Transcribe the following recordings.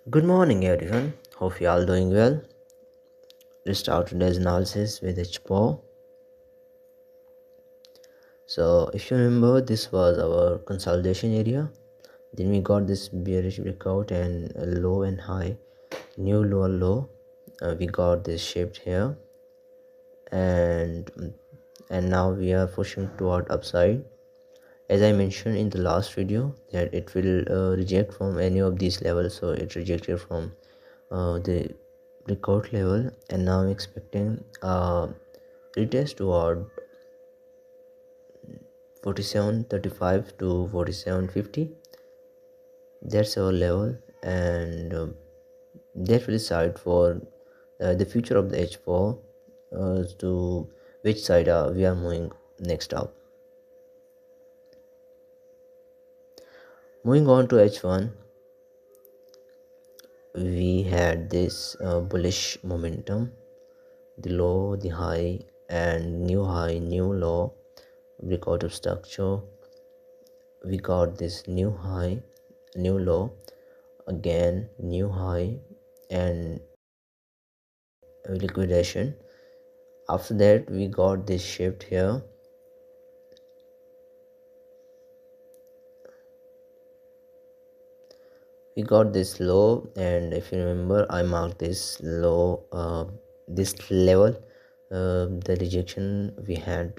Good morning, everyone. Hope you all doing well. Let's start today's analysis with H4. So, if you remember, this was our consolidation area. Then we got this bearish breakout and a low and high, new lower low. We got this shift here, and now we are pushing toward upside. As I mentioned in the last video, that it will reject from any of these levels. So it rejected from the breakout level, and now I'm expecting retest toward 47.35 to 47.50. That's our level, and that will decide for the future of the H4 to which side we are moving next up. Moving on to H1, we had this bullish momentum, the low, the high, and new high, new low, breakout of structure. We got this new high, new low, again new high, and liquidation. After that, we got this shift here. We got this low, and if you remember, I marked this low, this level, the rejection we had.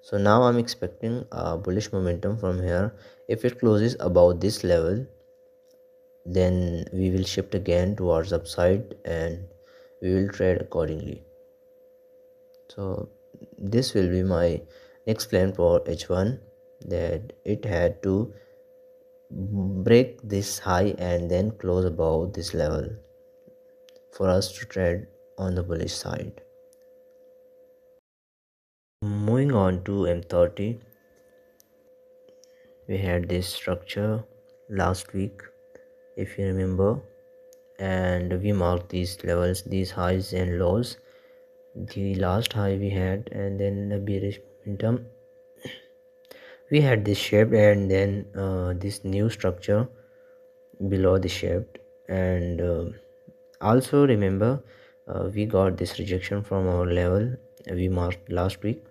So now I'm expecting a bullish momentum from here. If it closes above this level, then we will shift again towards upside and we will trade accordingly. So this will be my next plan for H1, that it had to break this high and then close above this level for us to trade on the bullish side. Moving on to M30, we had this structure last week, if you remember, and we marked these levels, these highs and lows. The last high we had, and then the bearish momentum, we had this shape, and then this new structure below the shape. And also remember, we got this rejection from our level we marked last week,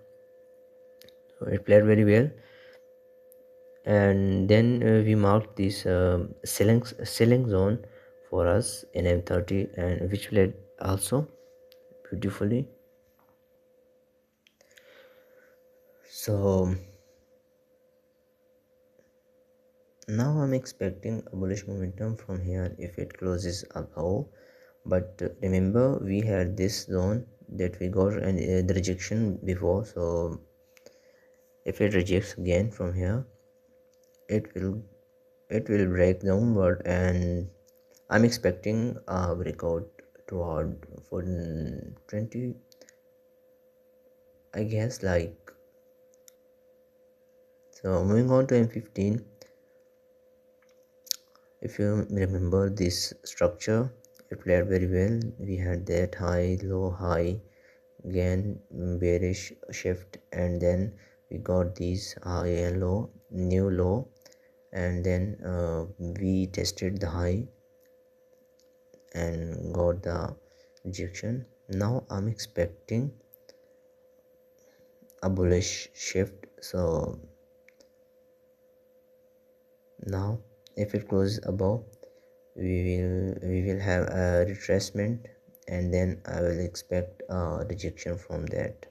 so it played very well. And then we marked this selling zone for us in M30, and which played also beautifully. So now I'm expecting a bullish momentum from here if it closes above. But remember, we had this zone that we got and the rejection before. So if it rejects again from here, it will break downward, and I'm expecting a breakout toward 420, I guess. Like, so moving on to M15, if you remember this structure, it played very well. We had that high, low, high, again bearish shift, and then we got these high and low, new low, and then we tested the high and got the rejection. Now I'm expecting a bullish shift. So now if it closes above, we will have a retracement, and then I will expect a rejection from that.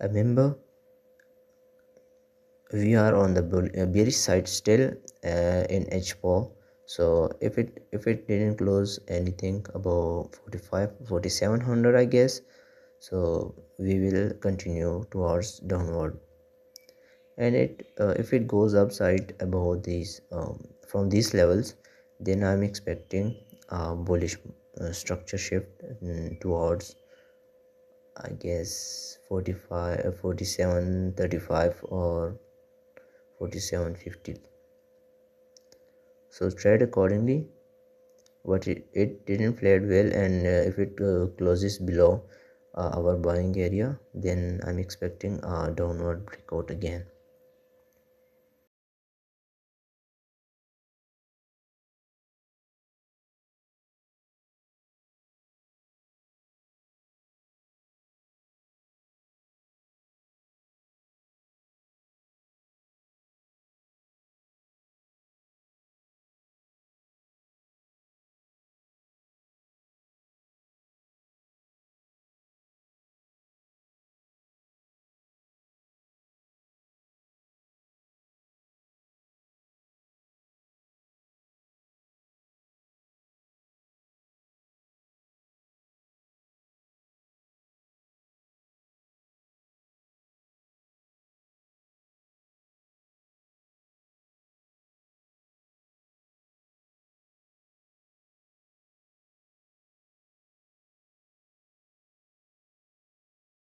Remember, we are on the bearish side still in H4. So if it didn't close anything above 4700, I guess, so we will continue towards downward. And if it goes upside above these from these levels, then I'm expecting a bullish structure shift towards, I guess, 45 47.35 or 47.50. So trade accordingly. But it didn't play well, and if it closes below our buying area, then I'm expecting a downward breakout again.